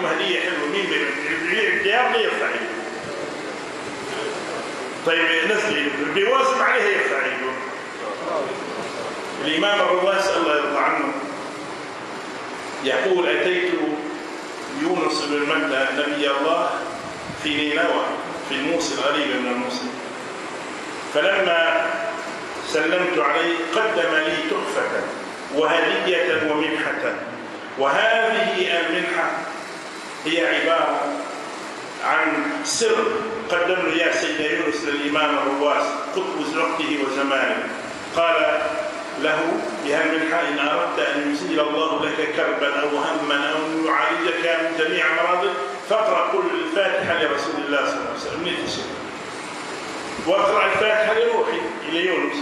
أعطيكم هدية حلوة، مين بالديار لا يرفع يده. طيب نزل بيواظب عليها يرفع يده. الإمام الرواس الله يرضى عنه يقول: أتيت يونس بن متى نبي الله في نينوى في الموصل قريبا من الموصل، فلما سلمت عليه قدم لي تحفة وهدية ومنحة، وهذه المنحة هي عبارة عن سر قدم له يا سيدنا يونس للإمام الرواس قطب وقته وزمانه. قال له بهالمنحة: إن أردت أن يزيل الله لك كربا أو هما أو أن يعالجك من جميع مرضك فاقرأ قل الفاتحة لرسول الله صلى الله عليه وسلم، واقرأ الفاتحة لروحي إلى يونس،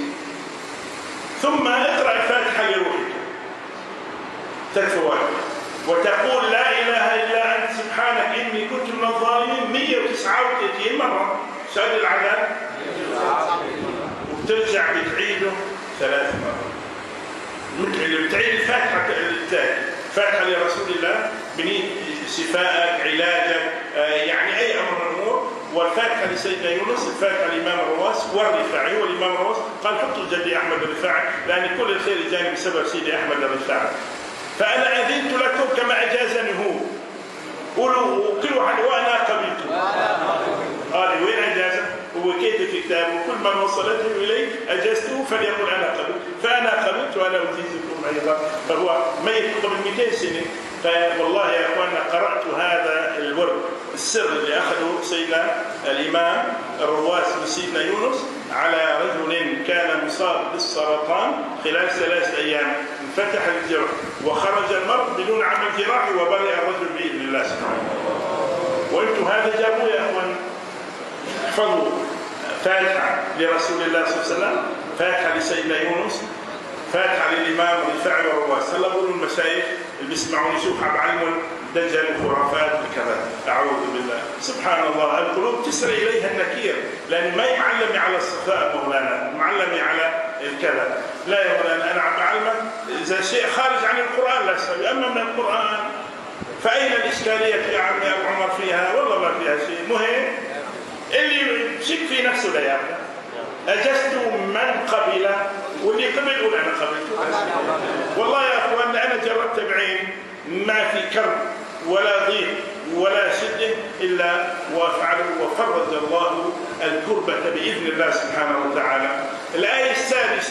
ثم اقرأ الفاتحة لروحك تكفى وتقول: لا إله إلا أنت سبحانك إني كنت من الظالمين 139 مرة سؤال العذاب، وترجع بتعيده 3 مرات. بتعيد الفاتحة فاتحة لرسول الله بنية شفائك علاجك يعني أي أمر من الأمور، والفاتحة لسيدنا يونس، الفاتحة للإمام الرواس والرفاعي. والإمام الرواس قال: حطوا جدي أحمد الرفاعي لأن كل الخير جاني بسبب سيدي أحمد الرفاعي، فأنا أذنت لكم كما أجازني هو. قولوا كل واحد وأنا قبلت. قال: وين أجازه؟ هو كاتب في كتابه: كل من وصلته إليه أجازته فليقل أنا قبلت، فأنا قبلت وأنا أجيزكم أيضا. فهو ميت قبل 200 سنة. فوالله يا أخواننا قرأت هذا الورد السر اللي أخذه سيدنا الإمام الرواس وسيدنا يونس على رجل كان مصاب بالسرطان خلال 3 أيام، انفتح الجرح وخرج المرض بدون عمل جراحي وبرئ الرجل بإذن الله سبحانه. وانتم هذا جابوا يا أخوان. احفظوا فاتحة لرسول الله صلى الله عليه وسلم، فاتحة لسيدنا يونس، فاتحة للإمام الرفاعي والرواس. هلا بقولوا المشايخ اللي بيسمعوني شوف بعلمهم دجل وخرافات وكذا. أعوذ بالله. سبحان الله، القلوب تسري إليها النكير، لأن ما يعلمي على الصفاء مولانا، معلمي على الكذا. لا يا مولانا، أنا عم بعلمك إذا شيء خارج عن القرآن لا أستوي، أما من القرآن فأين الإشكالية يا عمي أبو عمر فيها؟ والله ما فيها شيء. مهم اللي شك في نفسه لا يعمل. أجزت من قبل، واللي قبل يقول أنا قبلت. والله يا أخوان أنا جربت بعين، ما في كرب ولا ضيق ولا شدة إلا وفعله وفرج الله الكربة بإذن الله سبحانه وتعالى. الآية السادسة